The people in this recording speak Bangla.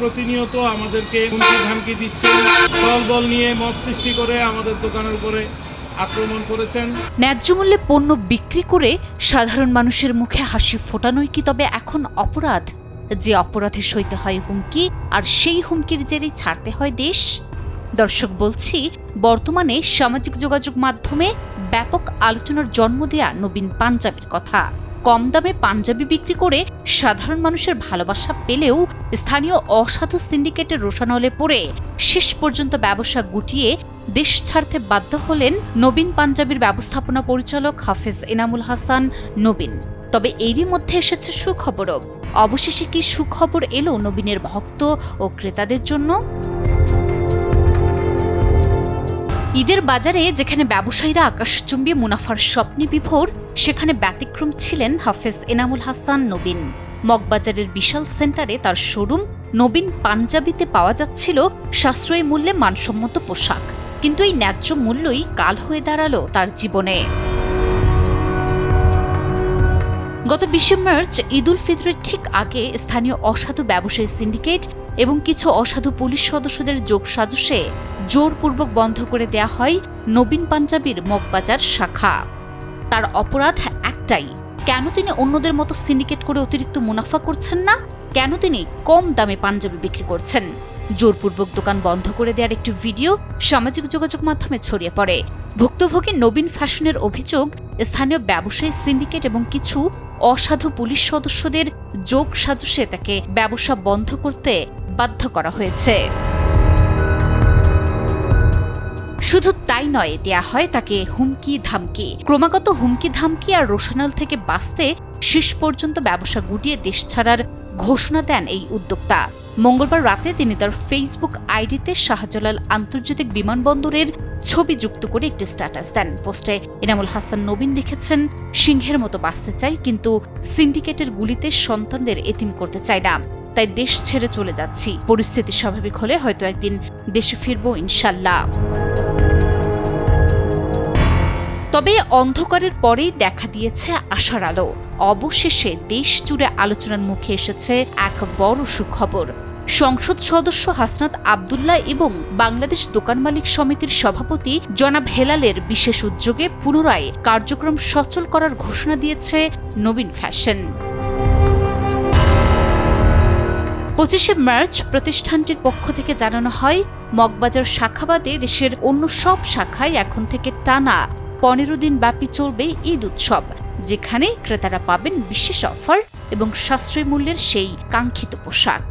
প্রতিনিয়ত আমাদেরকে হুমকি ধামকি দিচ্ছেন, দল নিয়ে মব সৃষ্টি করে আমাদের দোকানের উপরে আক্রমণ করেছেন। ন্যায্য মূল্যে পণ্য বিক্রি করে সাধারণ মানুষের মুখে হাসি ফোটানোই কি তবে এখন অপরাধ? যে অপরাধে সইতে হয় হুমকি, আর সেই হুমকির জেরেই ছাড়তে হয় দেশ। দর্শক, বলছি বর্তমানে সামাজিক যোগাযোগ মাধ্যমে ব্যাপক আলোচনার জন্ম দেয়া নবীন পাঞ্জাবির কথা। কম দামে পাঞ্জাবি বিক্রি করে সাধারণ মানুষের ভালোবাসা পেলেও স্থানীয় অসাধু সিন্ডিকেটের রোষানলে পড়ে শেষ পর্যন্ত ব্যবসা গুটিয়ে দেশ ছাড়তে বাধ্য হলেন নবীন পাঞ্জাবির ব্যবস্থাপনা পরিচালক হাফেজ এনামুল হাসান নবীন। তবে এরই মধ্যে এসেছে সুখবরও। অবশেষে কি সুখবর এলো নবীনের ভক্ত ও ক্রেতাদের জন্য? ঈদের বাজারে যেখানে ব্যবসায়ীরা আকাশচুম্বী মুনাফার স্বপ্নে বিভোর, সেখানে ব্যতিক্রম ছিলেন হাফেজ এনামুল হাসান নবীন। মগবাজারের বিশাল সেন্টারে তার শোরুম। নবীন পাঞ্জাবিতে পাওয়া যাচ্ছিল সাশ্রয়ী মূল্যে মানসম্মত পোশাক, কিন্তু এই ন্যায্য মূল্যই কাল হয়ে দাঁড়ালো তার জীবনে। গত 20 মার্চ ঈদ উল ফিতরের ঠিক আগে স্থানীয় অসাধু ব্যবসায়ী সিন্ডিকেট এবং কিছু অসাধু পুলিশ সদস্যদের যোগসাজশে জোরপূর্বক বন্ধ করে দেয়া হয় নবীন পাঞ্জাবির মগবাজার শাখা। তার অপরাধ একটাই, কেন তিনি অন্যদের মতো সিন্ডিকেট করে অতিরিক্ত মুনাফা করছেন না? কেন তিনি কম দামে পাঞ্জাবি বিক্রি করছেন? জোরপূর্বক দোকান বন্ধ করে দেওয়ার একটি ভিডিও সামাজিক যোগাযোগ মাধ্যমে ছড়িয়ে পড়ে। ভুক্তভোগী নবীন ফ্যাশনের অভিযোগ, স্থানীয় ব্যবসায়ী সিন্ডিকেট এবং কিছু অসাধু পুলিশ সদস্যদের যোগ সাজশে তাকে ব্যবসা বন্ধ করতে বাধ্য করা হয়েছে। শুধু তাই নয়, দেয়া হয় তাকে হুমকি ধামকি। ক্রমাগত হুমকি ধামকি আর রোষানল থেকে বাঁচতে শেষ পর্যন্ত ব্যবসা গুটিয়ে দেশ ছাড়ার ঘোষণা দেন এই উদ্যোক্তা। মঙ্গলবার রাতে তিনি তার ফেসবুক আইডিতে শাহজালাল আন্তর্জাতিক বিমানবন্দরের ছবি যুক্ত করে একটি স্ট্যাটাস দেন। পোস্টে এনামুল হাসান নবীন লিখেছেন, সিংহের মতো বাঁচতে চাই, কিন্তু সিন্ডিকেটের গুলিতে সন্তানদের এতিম করতে চাই না, তাই দেশ ছেড়ে চলে যাচ্ছি। পরিস্থিতি স্বাভাবিক হলে হয়তো একদিন দেশে ফিরবো ইনশাল্লাহ। তবে অন্ধকারের পরেই দেখা দিয়েছে আশার আলো। অবশেষে দেশ জুড়ে আলোচনার মুখে এসেছে এক বড় সুখবর। সংসদ সদস্য হাসনাত আব্দুল্লাহ এবং বাংলাদেশ দোকান মালিক সমিতির সভাপতি জনাব হেলালের বিশেষ উদ্যোগে পুনরায় কার্যক্রম সচল করার ঘোষণা দিয়েছে নবীন ফ্যাশন। 25 মার্চ প্রতিষ্ঠানটির পক্ষ থেকে জানানো হয়, মগবাজার শাখা বাদে দেশের অন্য সব শাখায় এখন থেকে টানা 15 দিন ব্যাপী চলবে ঈদ উৎসব, যেখানে ক্রেতারা পাবেন বিশেষ অফার এবং সাশ্রয়ী মূল্যের সেই কাঙ্ক্ষিত পোশাক।